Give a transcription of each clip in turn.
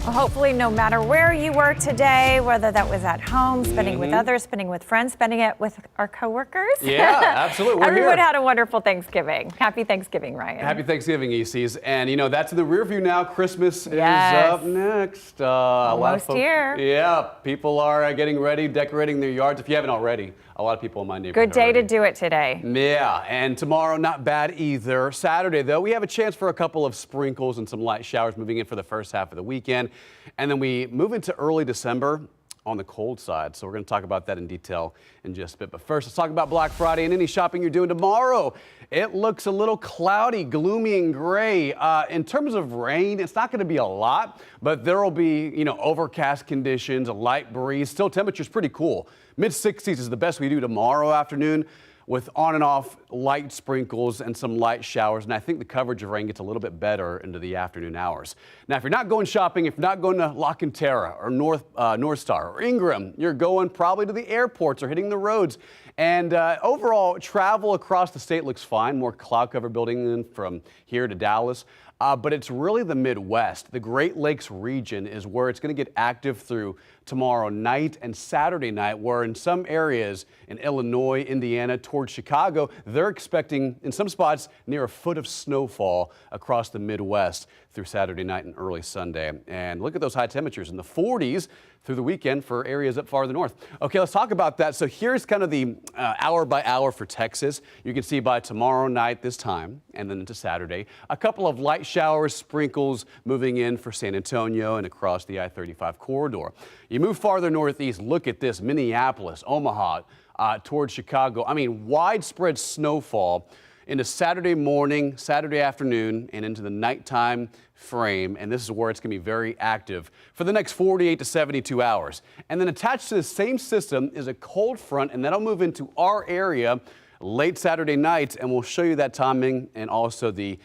Well, hopefully, no matter where you were today, whether that was at home, spending with others, spending with friends, spending it with our coworkers. Yeah, absolutely. Everyone had a wonderful Thanksgiving. Happy Thanksgiving, Ryan. Happy Thanksgiving, ECs. And, you know, that's in the rear view now. Christmas is up next. Almost here. Yeah, people are getting ready, decorating their yards. If you haven't already, a lot of people in my neighborhood Good day to do it today. Yeah, and tomorrow, not bad either. Saturday, though, we have a chance for a couple of sprinkles and some light showers moving in for the first half of the weekend. And then we move into early December on the cold side. So we're going to talk about that in detail in just a bit. But first, let's talk about Black Friday and any shopping you're doing tomorrow. It looks a little cloudy, gloomy, and gray. In terms of rain, it's not going to be a lot, but there will be, you know, overcast conditions, a light breeze. Still, temperature's pretty cool. Mid-60s is the best we do tomorrow afternoon, with on and off light sprinkles and some light showers. And I think the coverage of rain gets a little bit better into the afternoon hours. Now, if you're not going shopping, if you're not going to La Cantera or North Star or Ingram, you're going probably to the airports or hitting the roads. And overall, travel across the state looks fine. More cloud cover building in from here to Dallas. But it's really the Midwest. The Great Lakes region is where it's going to get active through tomorrow night and Saturday night, where in some areas in Illinois, Indiana, towards Chicago, they're expecting in some spots near a foot of snowfall across the Midwest through Saturday night and early Sunday. And look at those high temperatures in the 40s through the weekend for areas up farther north. Okay, let's talk about that. So here's kind of the hour by hour for Texas. You can see by tomorrow night this time and then into Saturday, a couple of light showers, sprinkles moving in for San Antonio and across the I-35 corridor. You move farther northeast, look at this, Minneapolis, Omaha, towards Chicago. I mean, widespread snowfall into Saturday morning, Saturday afternoon, and into the nighttime frame. And this is where it's going to be very active for the next 48 to 72 hours. And then attached to the same system is a cold front, and that'll move into our area late Saturday night, and we'll show you that timing and also the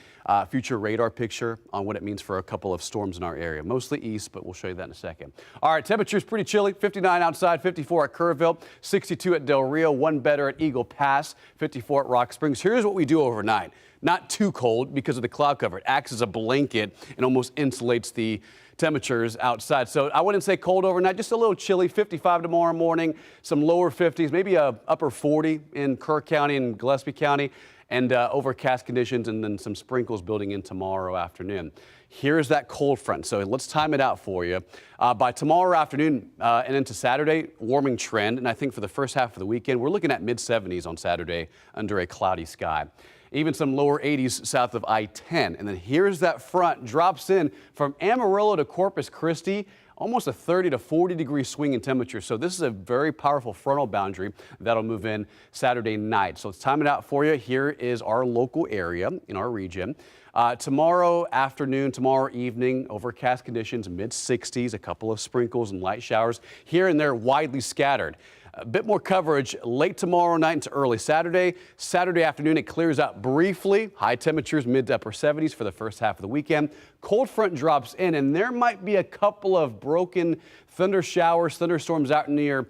future radar picture on what it means for a couple of storms in our area. Mostly east, but we'll show you that in a second. All right, temperature's pretty chilly. 59 outside, 54 at Kerrville, 62 at Del Rio, one better at Eagle Pass, 54 at Rock Springs. Here's what we do overnight. Not too cold because of the cloud cover. It acts as a blanket and almost insulates the temperatures outside. So I wouldn't say cold overnight, just a little chilly. 55 tomorrow morning, some lower 50s, maybe a upper 40 in Kerr County and Gillespie County, and overcast conditions, and then some sprinkles building in tomorrow afternoon. Here's that cold front. So let's time it out for you. By tomorrow afternoon and into Saturday, warming trend. And I think for the first half of the weekend, we're looking at mid-70s on Saturday under a cloudy sky. Even some lower 80s south of I-10. And then here's that front, drops in from Amarillo to Corpus Christi, almost a 30 to 40 degree swing in temperature. So this is a very powerful frontal boundary that'll move in Saturday night. So let's time it out for you. Here is our local area in our region. Tomorrow afternoon, tomorrow evening, overcast conditions, mid-60s, a couple of sprinkles and light showers here and there, widely scattered. A bit more coverage late tomorrow night into early Saturday. Saturday afternoon, it clears out briefly. High temperatures, mid to upper 70s for the first half of the weekend. Cold front drops in, and there might be a couple of broken thunder showers, thunderstorms out near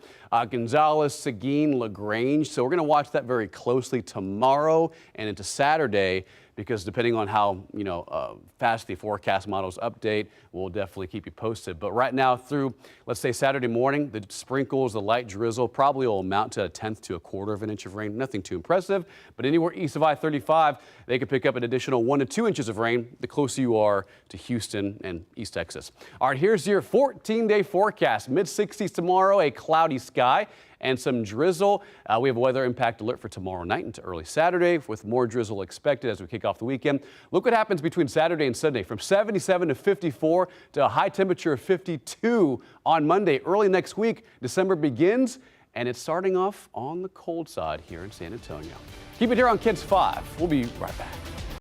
Gonzales, Seguin, LaGrange. So we're going to watch that very closely tomorrow and into Saturday, because depending on how, fast the forecast models update, we'll definitely keep you posted. But right now through, let's say Saturday morning, the sprinkles, the light drizzle probably will amount to a tenth to a quarter of an inch of rain. Nothing too impressive, but anywhere east of I-35, they could pick up an additional 1 to 2 inches of rain the closer you are to Houston and East Texas. All right, here's your 14-day forecast. Mid-60s tomorrow, a cloudy sky and some drizzle. We have a weather impact alert for tomorrow night into early Saturday with more drizzle expected as we kick off the weekend. Look what happens between Saturday and Sunday, from 77 to 54 to a high temperature of 52 on Monday. Early next week, December begins, and it's starting off on the cold side here in San Antonio. Keep it here on KENS 5. We'll be right back.